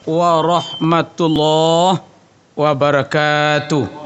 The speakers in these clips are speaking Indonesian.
warahmatullahi wabarakatuh.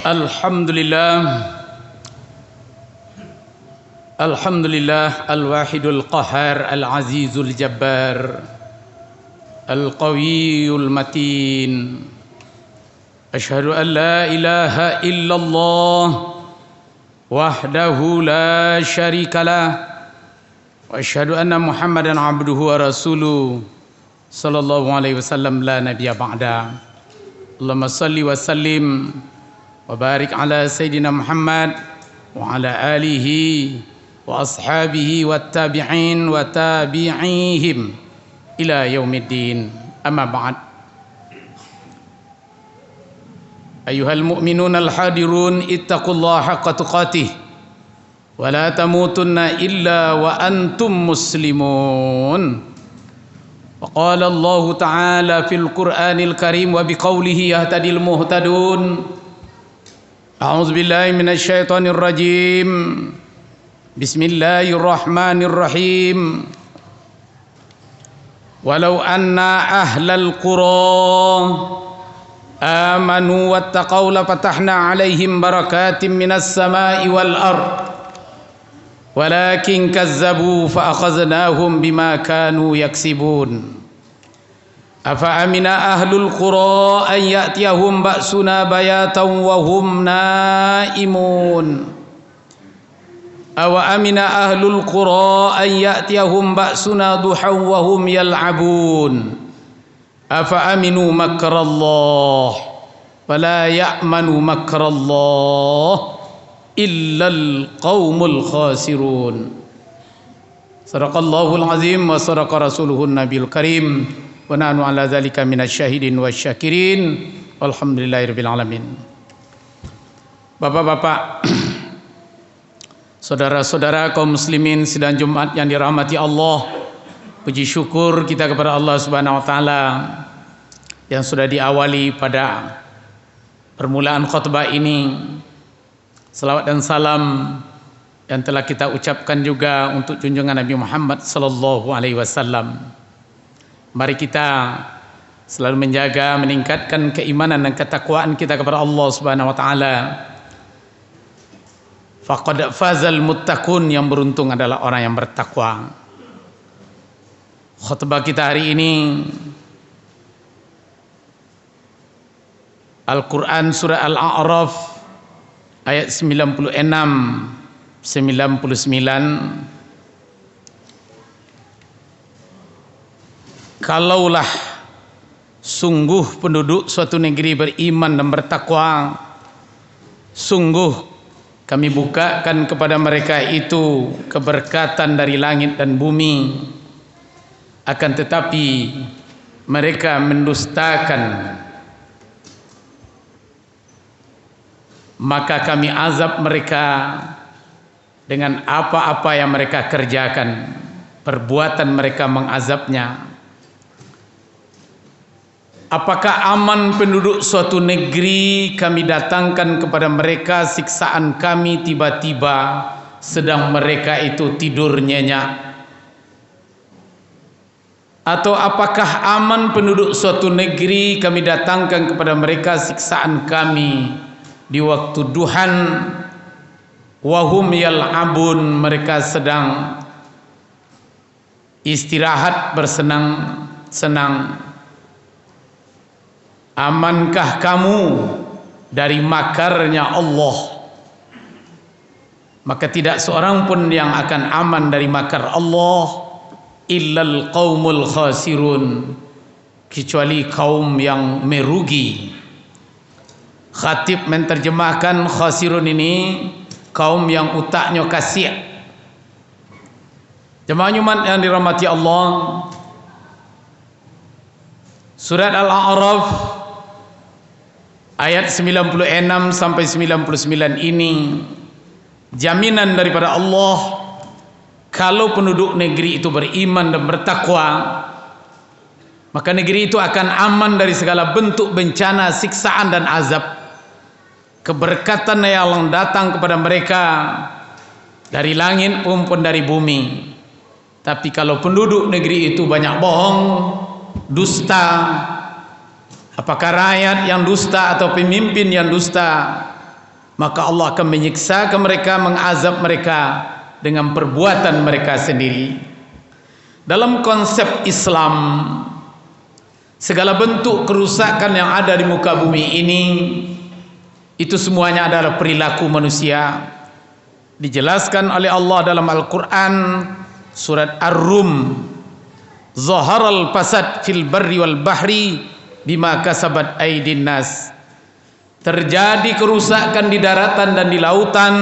Alhamdulillah Alhamdulillah al-wahidul qahar al-azizul jabbar al-qawiyul matin. Asyhadu an la ilaha illallah wahdahu la syarikalah wa asyhadu anna Muhammadan abduhu wa rasuluh sallallahu alaihi wasallam la nabiyya ba'da. Allahumma salli wa sallim wa barik ala sayyidina Muhammad wa ala alihi wa ashabihi wa tabi'in wa tabi'ihim ila yaumiddin. Amma ba'd. Ayuhal mu'minun al-hadirun, ittaqullaha haqqa tuqatih wa la tamutunna illa wa antum muslimun. Wa qala Allah ta'ala fil Qur'anil Karim wa biqaulihi yahtadil muhtadun. A'udzu billahi minasy syaithanir rajim. Bismillahirrahmanirrahim. Walau anna ahlal qura amanu wattaqaw la fatahna alaihim barakatim minas samai wal ard walakin kazzabu fa akhadnahum bima kanu yaksibun. Afa amina ahlul qura an ya'tiyahum ba'suna bayatan wa hum naimun. Awa amina ahlul qura an ya'tiyahum ba'suna duhan wa hum yal'abun. Afa aminu makrallah fala ya'manu makrallah illal qaumul khasirun. Sadaqallahul azim wa sadaqa rasuluhun nabiyul karim wa nahnu ala dzalika minasyahidin wasyakirin walhamdulillahirabbil alamin. Bapak-bapak, saudara-saudara kaum muslimin sidang Jumat yang dirahmati Allah, puji syukur kita kepada Allah Subhanahu wa taala yang sudah diawali pada permulaan khutbah ini. Salawat dan salam yang telah kita ucapkan juga untuk junjungan Nabi Muhammad sallallahu alaihi wasallam. Mari kita selalu menjaga, meningkatkan keimanan dan ketakwaan kita kepada Allah Subhanahu wa taala. Faqad fazal muttaqun, yang beruntung adalah orang yang bertakwa. Khutbah kita hari ini Al-Quran surah Al-A'raf ayat 96 99. Kalaulah sungguh penduduk suatu negeri beriman dan bertakwa, sungguh kami bukakan kepada mereka itu keberkatan dari langit dan bumi. Akan tetapi mereka mendustakan, maka kami azab mereka dengan apa-apa yang mereka kerjakan. Perbuatan mereka mengazabnya. Apakah aman penduduk suatu negeri kami datangkan kepada mereka siksaan kami tiba-tiba sedang mereka itu tidur nyenyak? Atau apakah aman penduduk suatu negeri kami datangkan kepada mereka siksaan kami di waktu duhan, wahum yal'abun, mereka sedang istirahat bersenang-senang? Amankah kamu dari makarnya Allah? Maka tidak seorang pun yang akan aman dari makar Allah illal qaumul khasirun, kecuali kaum yang merugi. Khatib menerjemahkan khasirun ini kaum yang utaknya kasih. Jemaah Jumat yang dirahmati Allah, surat Al-A'raf ayat 96 sampai 99 ini jaminan daripada Allah kalau penduduk negeri itu beriman dan bertakwa, maka negeri itu akan aman dari segala bentuk bencana, siksaan dan azab. Keberkatan yang datang kepada mereka dari langit maupun dari bumi. Tapi kalau penduduk negeri itu banyak bohong, dusta, apakah rakyat yang dusta atau pemimpin yang dusta, maka Allah akan menyiksa ke mereka, mengazab mereka dengan perbuatan mereka sendiri. Dalam konsep Islam, segala bentuk kerusakan yang ada di muka bumi ini, itu semuanya adalah perilaku manusia. Dijelaskan oleh Allah dalam Al-Quran surat Ar-Rum, zaharal fasad fil barri wal bahri bima kasabat aydin nas. Terjadi kerusakan di daratan dan di lautan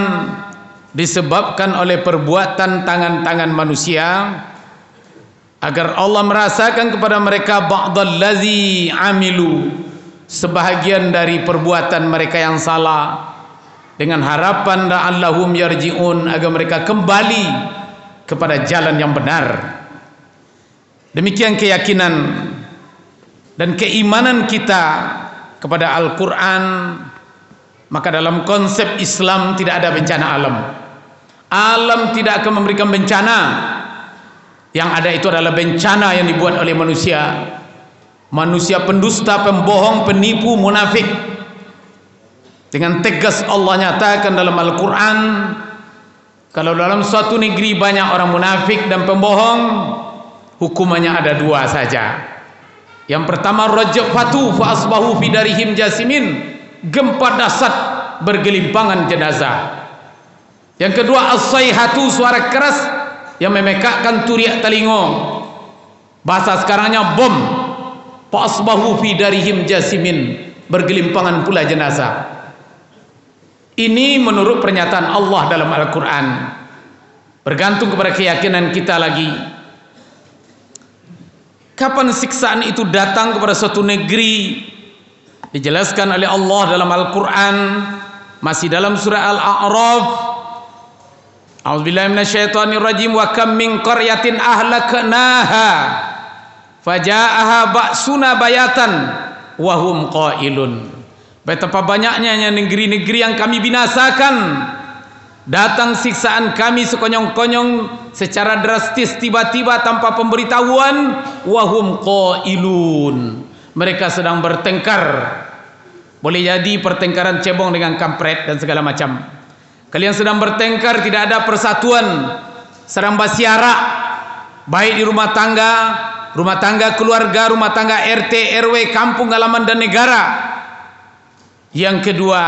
disebabkan oleh perbuatan tangan-tangan manusia, agar Allah merasakan kepada mereka ba'dallazi amilu, sebahagian dari perbuatan mereka yang salah, dengan harapan la'allahum yarji'un, agar mereka kembali kepada jalan yang benar. Demikian keyakinan dan keimanan kita kepada Al-Quran. Maka dalam konsep Islam tidak ada bencana alam. Alam tidak akan memberikan bencana. Yang ada itu adalah bencana yang dibuat oleh manusia. Manusia pendusta, pembohong, penipu, munafik. Dengan tegas Allah nyatakan dalam Al-Quran, kalau dalam suatu negeri banyak orang munafik dan pembohong, hukumannya ada dua saja. Yang pertama, rajfatu fa asbahu fi darihim jasimin, gempa dahsyat bergelimpangan jenazah. Yang kedua, as-sayhatu, suara keras yang memekakkan turiak telinga. Bahasa sekarangnya bom. Fa asbahu fi darihim jasimin, bergelimpangan pula jenazah. Ini menurut pernyataan Allah dalam Al-Quran. Bergantung kepada keyakinan kita lagi. Kapan siksaan itu datang kepada suatu negeri? Dijelaskan oleh Allah dalam Al-Quran, masih dalam surah Al-A'raf. A'udzubillahi minasyaitonirrajim. Wa kam min qaryatin ahlaknaha faja'aha ba'suna bayatan wa hum qailun. Betapa banyaknya negeri-negeri yang kami binasakan, datang siksaan kami sekonyong-konyong, secara drastis, tiba-tiba tanpa pemberitahuan. Wahum qailun, mereka sedang bertengkar. Boleh jadi pertengkaran cebong dengan kampret dan segala macam. Kalian sedang bertengkar, tidak ada persatuan, sedang basiara, baik di rumah tangga keluarga, rumah tangga RT, RW, kampung halaman dan negara. Yang kedua,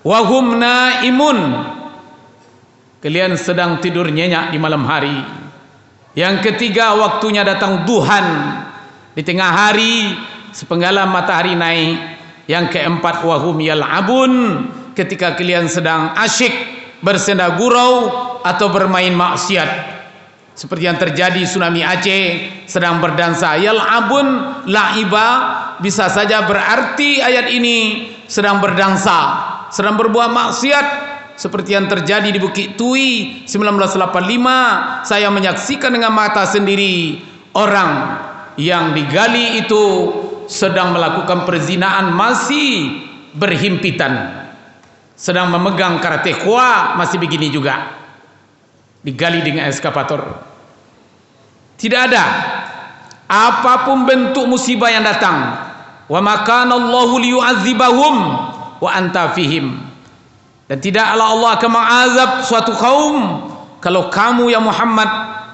wahum naimun, kalian sedang tidur nyenyak di malam hari. Yang ketiga, waktunya datang duhan, di tengah hari sepenggalan matahari naik. Yang keempat, wahum yal'abun, ketika kalian sedang asyik bersenda gurau atau bermain maksiat. Seperti yang terjadi tsunami Aceh, sedang berdansa. Yal'abun, la'iba, bisa saja berarti ayat ini sedang berdansa, sedang berbuat maksiat. Seperti yang terjadi di Bukit Tui 1985, saya menyaksikan dengan mata sendiri orang yang digali itu sedang melakukan perzinaan, masih berhimpitan, sedang memegang karate kua, masih begini juga, digali dengan eskavator. Tidak ada apapun bentuk musibah yang datang. Wa makanallahu liyu'adzibahum wa anta fihim. Dan tidaklah Allah akan mengazab suatu kaum kalau kamu ya Muhammad,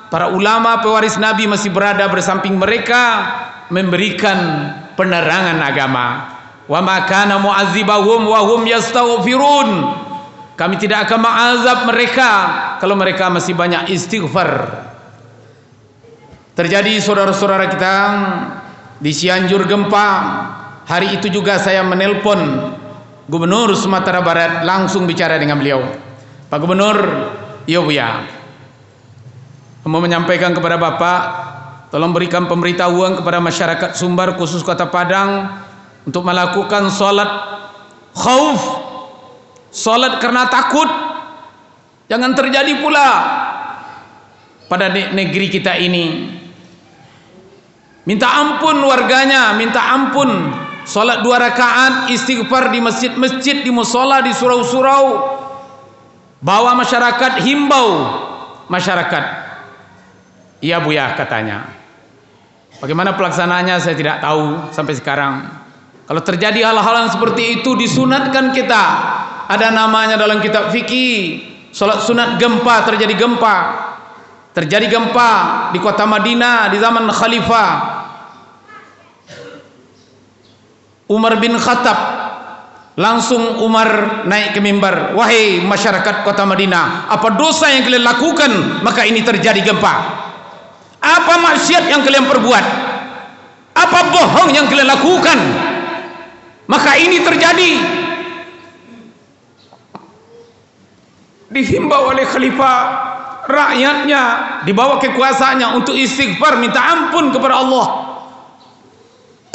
para ulama pewaris Nabi masih berada bersamping mereka memberikan penerangan agama. Wa ma kana mu'adzibahum wa hum yastaghfirun. Kami tidak akan mengazab mereka kalau mereka masih banyak istighfar. Terjadi saudara-saudara kita di Cianjur gempa. Hari itu juga saya menelpon Gubernur Sumatera Barat, langsung bicara dengan beliau. Pak Gubernur, ya Buya, mau menyampaikan kepada Bapak, tolong berikan pemberitahuan kepada masyarakat Sumbar khusus Kota Padang untuk melakukan sholat khauf, sholat karena takut. Jangan terjadi pula pada negeri kita ini. Minta ampun warganya, minta ampun. Salat 2 rakaat, istighfar di masjid-masjid, di musola, di surau-surau. Bawa masyarakat, himbau masyarakat. Iya Buya, katanya. Bagaimana pelaksanaannya saya tidak tahu sampai sekarang. Kalau terjadi hal-hal yang seperti itu, disunatkan kita. Ada namanya dalam kitab fikih, Salat sunat gempa, terjadi gempa. Terjadi gempa di kota Madinah di zaman Khalifah Umar bin Khattab. Langsung Umar naik ke mimbar, wahai masyarakat kota Madinah, apa dosa yang kalian lakukan maka ini terjadi gempa? Apa maksiat yang kalian perbuat? Apa bohong yang kalian lakukan maka ini terjadi? Dihimbau oleh khalifah, rakyatnya dibawa kekuasaannya untuk istighfar, minta ampun kepada Allah.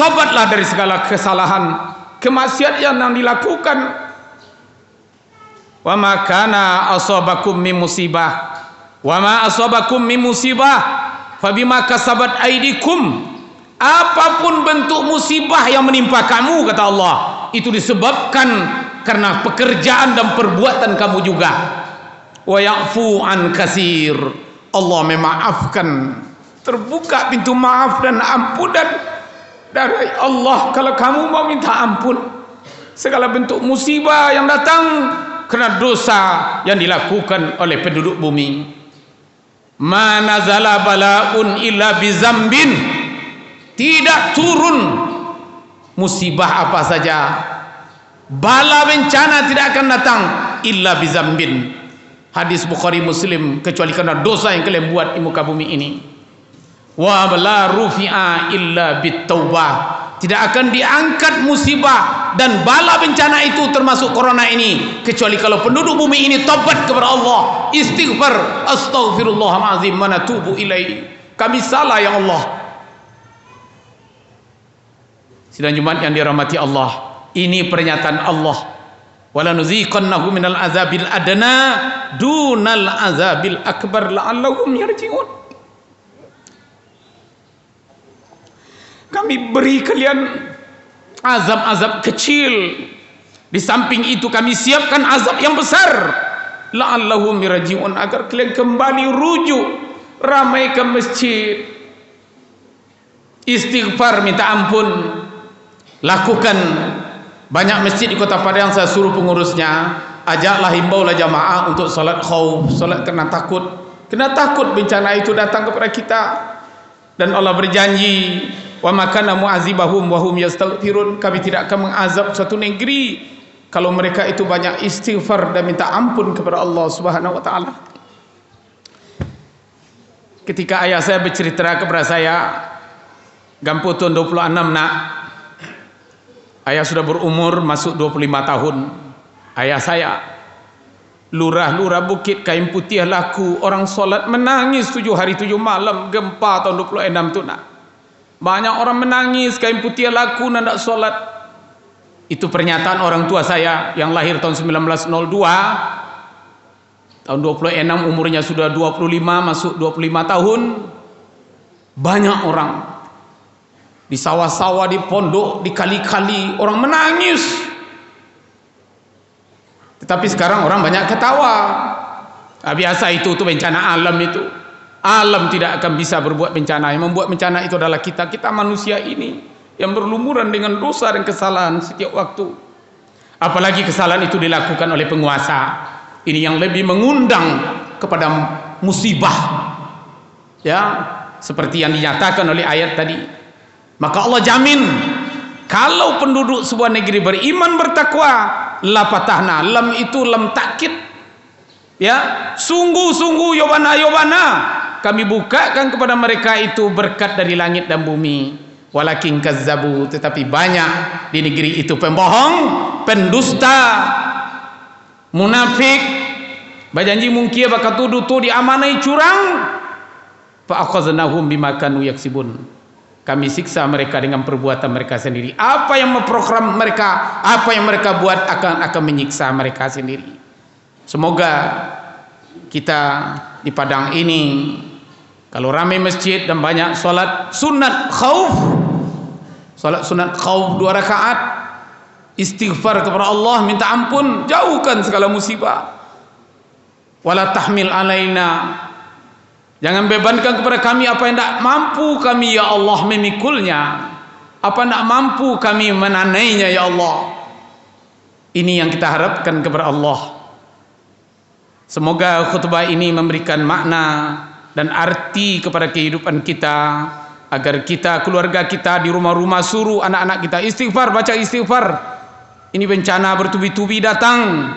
Tobatlah dari segala kesalahan, kemaksiatan yang dilakukan. Wa ma kana asabakum min musibah wa ma asabakum min musibah fabima kasabat aidikum. Apapun bentuk musibah yang menimpa kamu, kata Allah, itu disebabkan karena pekerjaan dan perbuatan kamu juga. Wa ya'fu an katsir. Allah memaafkan, terbuka pintu maaf dan ampunan dari Allah kalau kamu mau minta ampun. Segala bentuk musibah yang datang karena dosa yang dilakukan oleh penduduk bumi. Ma nazala balaun illa bizambin. Tidak turun musibah apa saja, bala bencana tidak akan datang illa bizambin. Hadis Bukhari Muslim, kecuali karena dosa yang kalian buat di muka bumi ini. Wa la rufi'a illa bitaubah. Tidak akan diangkat musibah dan bala bencana itu termasuk corona ini kecuali kalau penduduk bumi ini tobat kepada Allah, istighfar, astaghfirullahalazim wa natubu ilaihi. Kami salah ya Allah. Sidang Jumat yang dirahmati Allah, ini pernyataan Allah, wala nuziqannahu minal azabil adna dunal azabil akbar la'allahum yarji'un. Kami beri kalian azab-azab kecil, di samping itu kami siapkan azab yang besar, la'allahum yarji'un, agar kalian kembali rujuk, ramaikan masjid, istighfar, minta ampun. Lakukan banyak masjid di Kota Padang, saya suruh pengurusnya, ajaklah, himbaulah jamaah untuk salat khauf, salat kena takut bencana itu datang kepada kita. Dan Allah berjanji, wa makana mu'azibahum wa hum yastaghfirun, kami tidak akan mengazab suatu negeri kalau mereka itu banyak istighfar dan minta ampun kepada Allah Subhanahu wa taala. Ketika ayah saya bercerita kepada saya, Gamputun 26 nak, ayah sudah berumur masuk 25 tahun. Ayah saya lurah Bukit Kain Putih laku, orang solat menangis 7 hari 7 malam gempa tahun 26 tu nak. Banyak orang menangis, Kain Putih laku nak solat. Itu pernyataan orang tua saya yang lahir tahun 1902. Tahun 26 umurnya sudah 25 masuk 25 tahun. Banyak orang di sawah-sawah, di pondok, di kali-kali orang menangis. Tetapi sekarang orang banyak ketawa. Biasa itu bencana alam itu. Alam tidak akan bisa berbuat bencana. Yang membuat bencana itu adalah kita manusia ini yang berlumuran dengan dosa dan kesalahan setiap waktu. Apalagi kesalahan itu dilakukan oleh penguasa. Ini yang lebih mengundang kepada musibah. Ya, seperti yang dinyatakan oleh ayat tadi. Maka Allah jamin, kalau penduduk sebuah negeri beriman bertakwa, la patahna, lam itu lam takkid, ya, sungguh-sungguh yobana, kami bukakan kepada mereka itu berkat dari langit dan bumi. Walakin kazzabu, tetapi banyak di negeri itu pembohong, pendusta, munafik, berjanji mungkir, bakal tuduh diamanai curang. Fa akhadnahum bima kanu yaksibun. Kami siksa mereka dengan perbuatan mereka sendiri. Apa yang memprogram mereka, apa yang mereka buat akan menyiksa mereka sendiri. Semoga kita di Padang ini, kalau ramai masjid dan banyak salat sunat khauf, salat sunat khauf 2 rakaat, istighfar kepada Allah, minta ampun, jauhkan segala musibah. Wala tahmil alaina, jangan bebankan kepada kami apa yang tak mampu kami ya Allah memikulnya, apa tak mampu kami menanainya ya Allah. Ini yang kita harapkan kepada Allah. Semoga khutbah ini memberikan makna dan arti kepada kehidupan kita, agar kita, keluarga kita, di rumah-rumah suruh anak-anak kita istighfar, baca istighfar. Ini bencana bertubi-tubi datang.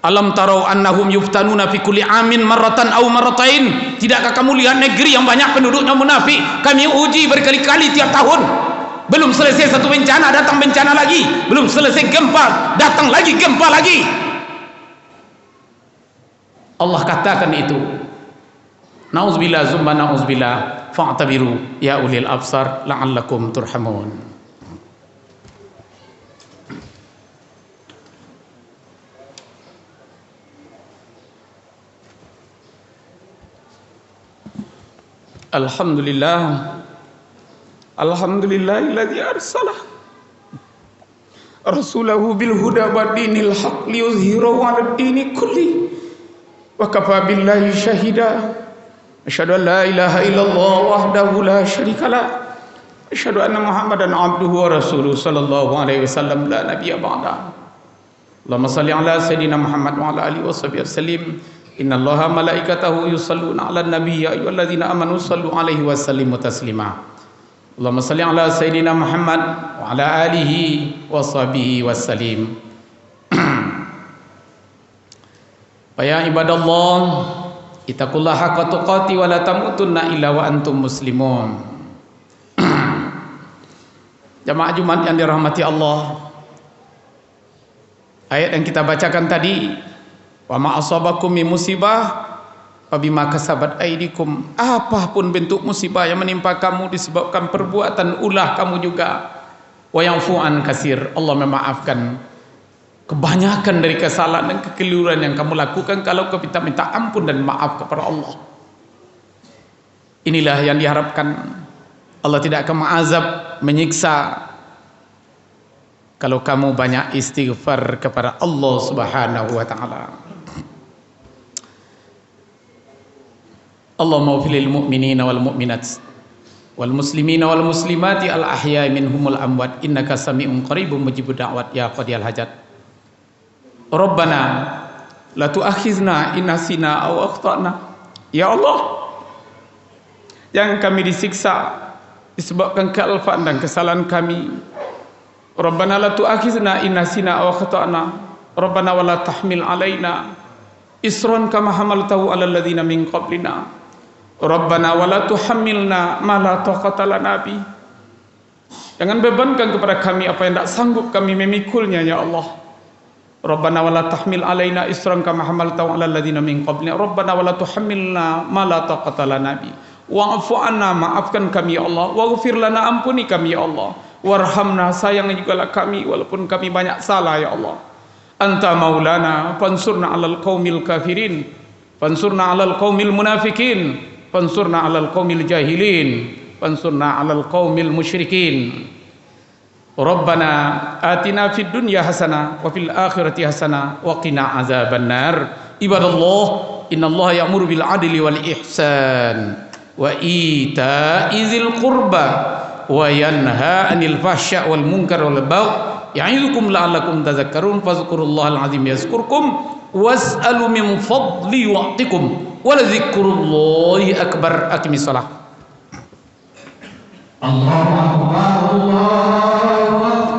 Alam tarau annahum yuftanuna fi kulli amin marratan aw marratain. Tidakkah kamu lihat negeri yang banyak penduduknya munafik? Kami uji berkali-kali tiap tahun. Belum selesai satu bencana, datang bencana lagi. Belum selesai gempa, datang lagi gempa lagi. Allah katakan itu. Nauzubillah zumma nauzubillah. Fa'tabiru ya ulil absar la'allakum turhamun. Alhamdulillah, alhamdulillahilladzi arsalah rasulahu bil huda wa dinil haq liyuzhirahu 'alad dini kulli wa kafa billahi syahida. Asyhadu an la ilaha illallah wahdahu la syarikalah, asyhadu anna muhammadan abduhu wa rasuluhu sallallahu alaihi wasallam la nabiyya ba'da. Allahumma shalli ala sayidina Muhammad wa ala alihi washabihi wasallim. Innallaha malaikatahu yusalluna 'alan nabiy ya ayyuhalladzina amanu sallu 'alaihi wa sallimu taslima. Allahumma shalli ala sayidina Muhammad wa ala alihi washabihi wasallim. Ya ibadallah, ittaqullaha haqqa tuqati wa la tamutunna illa wa antum muslimun. Jamaah Jumat yang dirahmati Allah, ayat yang kita bacakan tadi, wa ma asabakum min musibah fa bima kasabat aydikum. Apapun bentuk musibah yang menimpa kamu disebabkan perbuatan ulah kamu juga. Wa yafu an kasir. Allah memaafkan kebanyakan dari kesalahan dan kekeliruan yang kamu lakukan kalau kau minta ampun dan maaf kepada Allah. Inilah yang diharapkan. Allah tidak akan mengazab, menyiksa kalau kamu banyak istighfar kepada Allah Subhanahu wa taala. Allahumma ighfir lil mu'minina wal mu'minat wal muslimina wal muslimati al ahya'i minhumul amwat innaka sami'un qaribun mujibud da'wat ya qadiyal hajat. Rabbana la tu'akhizna in nasina aw akhtana. Ya Allah, yang kami disiksa disebabkan kealfaan dan kesalahan kami. Rabbana la tu'akhizna in nasina aw akhtana. Rabbana wa la tahmil alaina isran kama hamaltahu alal ladzina min qablina. Rabbana wa la tuhammilna ma la taqata lana bi. Jangan bebankan kepada kami apa yang tak sanggup kami memikulnya ya Allah. Rabbana wa la tahmil alaina isran kama hamaltahu alal ladzina min qablina. Rabbana wa la tuhammilna ma la taqata lana bi. Wa'fu anna, maafkan kami ya Allah. Waghfir lana, ampuni kami ya Allah. Warhamna, sayang jugalah kami walaupun kami banyak salah ya Allah. Anta maulana fansurna 'alal qaumil kafirin, fansurna 'alal qaumil munafikin, fansurna 'alal qaumil jahilin, fansurna 'alal qaumil musyrikin. Rabbana atina fid dunya hasanah wa fil akhirati hasanah wa qina azabannar. Ibadallah, innallaha ya'muru bil 'adli wal ihsan wa ita'i dzil qurba wa yanha 'anil fahsya wal munkar wal baghi ya'idukum la'allakum tadhakkarun. Fadhkurullahal azim yazkurkum was'alu min fadli wa'tikum wa la dzikrullahi akbar. Aqimis shalah. Allahu akbar, Allahu akbar.